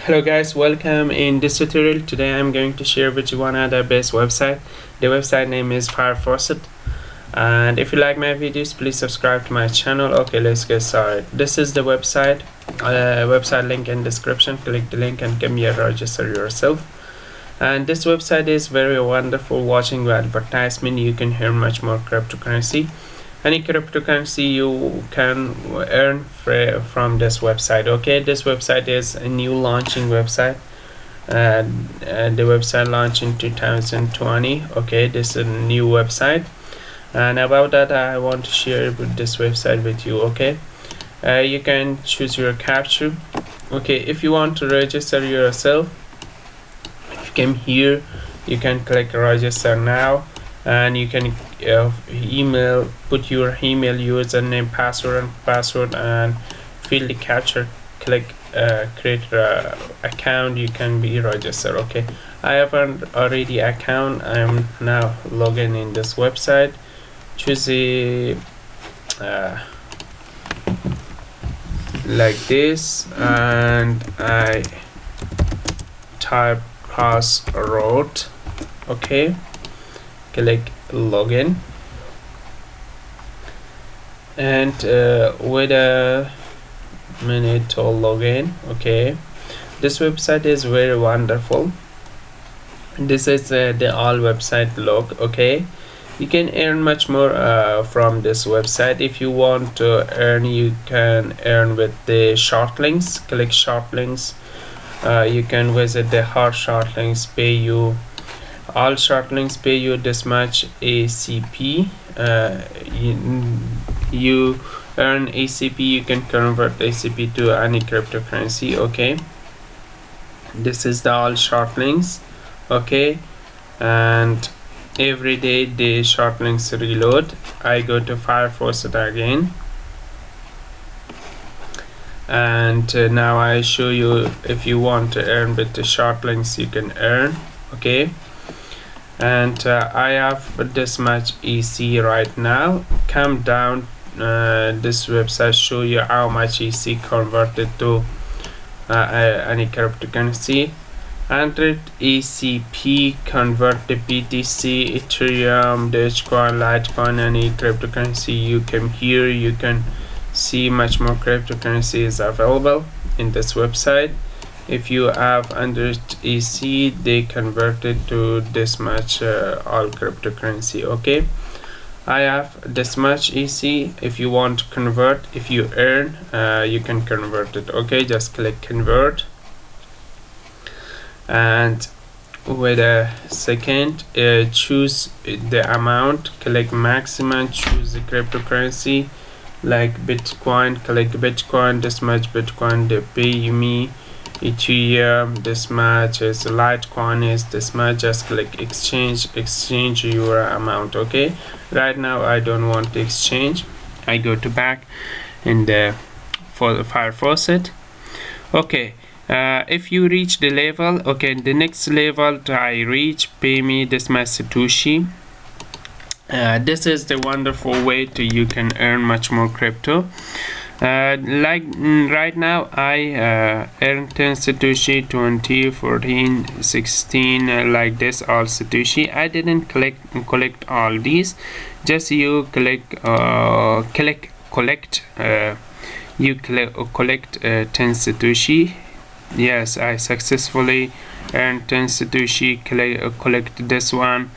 Hello guys, welcome. In this tutorial today I'm going to share with you one of the best website. The website name is Faucet, and if you like my videos please subscribe to my channel. Okay, let's get started. This is the website. Website link in description. Click the link and come here, register yourself. And this website is very wonderful. Watching the advertisement you can earn much more cryptocurrency. Any cryptocurrency you can earn from this website. Okay, this website is a new launching website. The website launched in 2020. Okay, this is a new website, and about that I want to share with this website with you. Okay, you can choose your capture. Okay, if you want to register yourself, if you come here you can click register now, and you can put your email, username, password and fill the capture. Click create account. You can be registered. Okay, I have already account. I am now logging in this website. Choose a like this, and I type crossroad. Okay, click login, and wait a minute to login. Okay, this website is very wonderful. This is the all website log. Okay, you can earn much more from this website. If you want to earn, you can earn with the short links. Click short links. You can visit the hard short links, pay you. All short links pay you this much ACP. You earn ACP. You can convert ACP to any cryptocurrency. Okay, this is the all short links. Okay, and every day the short links reload. I go to Faucet again, and now I show you if you want to earn with the short links you can earn. Okay, and I have this much EC right now. Come down, this website show you how much EC converted to any cryptocurrency. 100 ECP convert to BTC, ethereum, dogecoin, litecoin, any cryptocurrency. You come here, you can see much more cryptocurrencies available in this website. If you have 100 EC, they converted to this much all cryptocurrency. Okay, I have this much EC. If you want to convert, if you earn, you can convert it. Okay, just click convert, and wait a second, choose the amount, click maximum, choose the cryptocurrency like Bitcoin. Click Bitcoin, this much Bitcoin they pay me. Ethereum, this much is. Litecoin is this much. Just click exchange your amount. Okay, right now I don't want to exchange. I go to back in the Faucet. Okay, if you reach the level, okay, the next level I reach, pay me this much Satoshi. This is the wonderful way to you can earn much more crypto. Like right now I earn 10 Satoshi, 20, 14, 16, like this, all Satoshi. I didn't collect all these. Just you collect you collect 10 Satoshi. Yes, I successfully earned 10 Satoshi. Collect this one.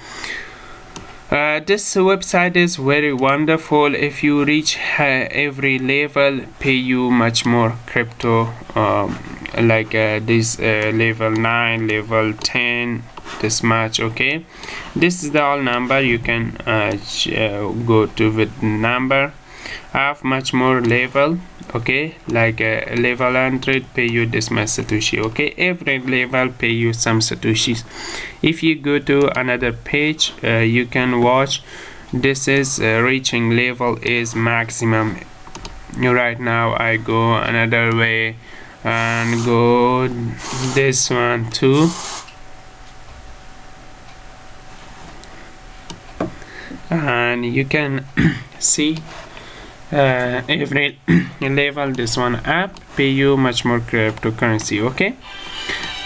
This website is very wonderful. If you reach every level, pay you much more crypto, like this level 9, level 10, this much. Okay, this is the all number. You can go to with number. I have much more level. Okay, like level 100 pay you this much Satoshi. Okay, every level pay you some Satoshis. If you go to another page, you can watch. This is reaching level is maximum. Right now I go another way and go this one too, and you can see every level this one up pay you much more cryptocurrency. Okay,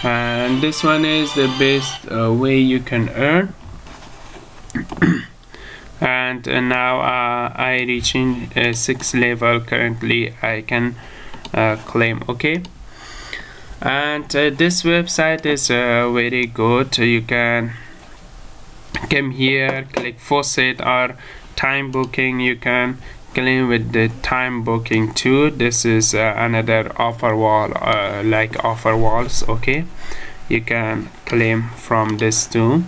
and this one is the best way you can earn. And now I reaching 6th level currently. I can claim. Okay, and this website is very good. You can come here, click Faucet or time booking. You can claim with the time booking too. This is another offer wall, like offer walls. Okay, you can claim from this too.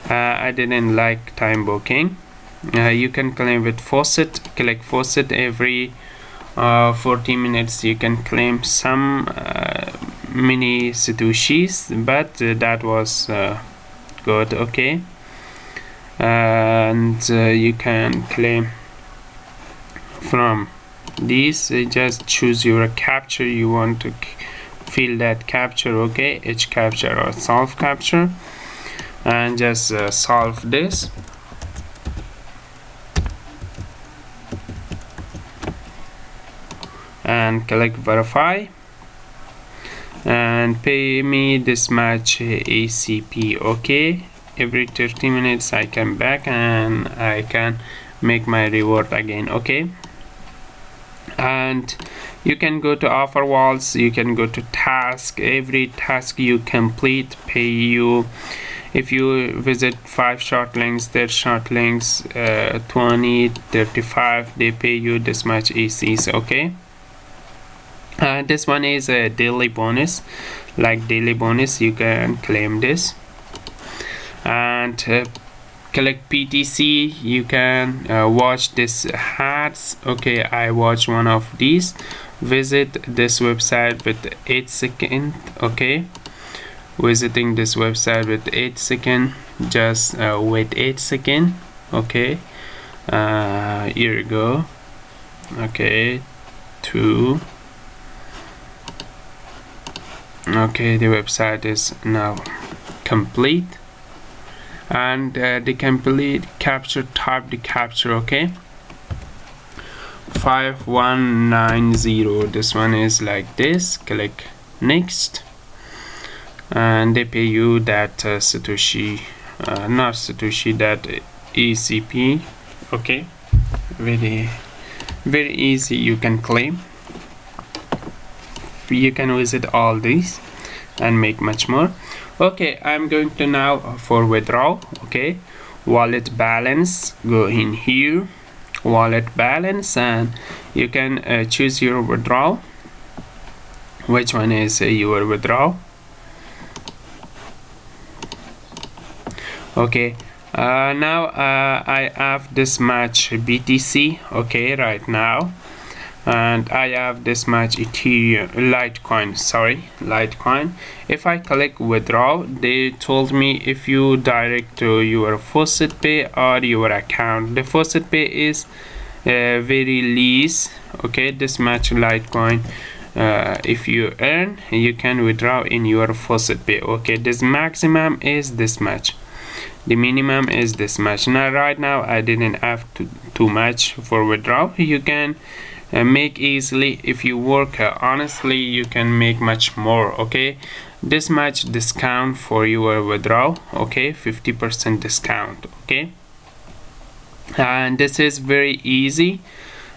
I didn't like time booking. You can claim with Faucet. Click Faucet every 40 minutes. You can claim some mini satoshis, but that was good. Okay, and you can claim from these. Just choose your capture you want to fill that capture. Okay, edge capture or solve capture, and just solve this. And click verify and pay me this much ACP. Okay, every 30 minutes I come back and I can make my reward again. Okay, and you can go to offer walls. You can go to task. Every task you complete pay you. If you visit 5 short links, their short links 20, 35, they pay you this much ACs. Okay, this one is a daily bonus. Like daily bonus, you can claim this. And click PTC. You can watch this hats. Okay, I watch one of these. Visit this website with 8 seconds. Okay, visiting this website with 8 seconds. Just wait 8 seconds. Okay, here you go. Okay, 2. Okay, the website is now complete, and the complete capture, type the capture. Okay, 5190. This one is like this. Click next, and they pay you that satoshi, not satoshi, that ACP. Okay, very easy. You can claim. You can visit all these and make much more. Okay, I'm going to now for withdrawal. Okay, wallet balance, go in here, wallet balance, and you can choose your withdrawal. Which one is your withdrawal? Okay, now I have this much BTC. Okay, right now, and I have this much ethereum, litecoin. If I click withdraw, they told me if you direct to your Faucet Pay or your account. The Faucet Pay is very least. Okay, this much litecoin if you earn, you can withdraw in your Faucet Pay. Okay, this maximum is this much, the minimum is this much. Now right now I didn't have too much for withdrawal. You can make easily. If you work honestly, you can make much more. Okay, this much discount for your withdrawal. Okay, 50% discount. Okay, and this is very easy,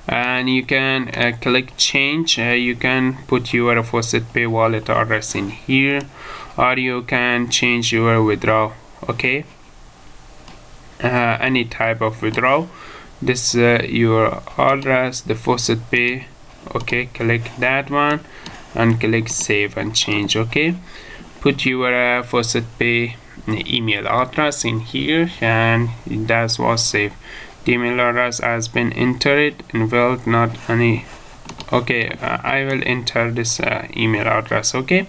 and you can click change. You can put your Faucet Pay wallet address in here, or you can change your withdrawal. Okay, any type of withdrawal. This your address, the Faucet Pay. Okay, click that one and click save and change. Okay, put your Faucet Pay email address in here, and that was saved. The email address has been entered and will not any. Okay, I will enter this email address. Okay,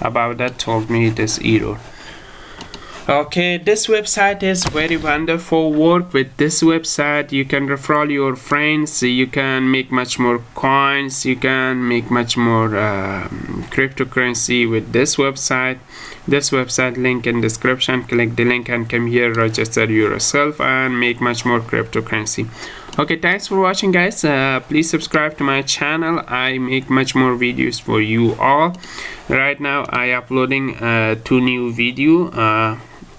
about that told me this error. Okay, this website is very wonderful. Work with this website. You can refer your friends. You can make much more coins. You can make much more cryptocurrency with this website. This website link in description. Click the link and come here, register yourself and make much more cryptocurrency. Okay, thanks for watching, guys. Please subscribe to my channel. I make much more videos for you all. Right now I uploading 2 new video.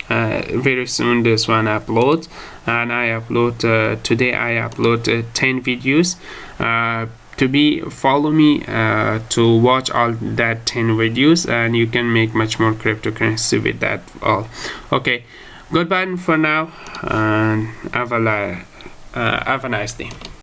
Very soon this one uploads, and I upload today I upload 10 videos. Follow me to watch all that 10 videos, and you can make much more cryptocurrency with that all. Okay, goodbye for now, and have a nice day.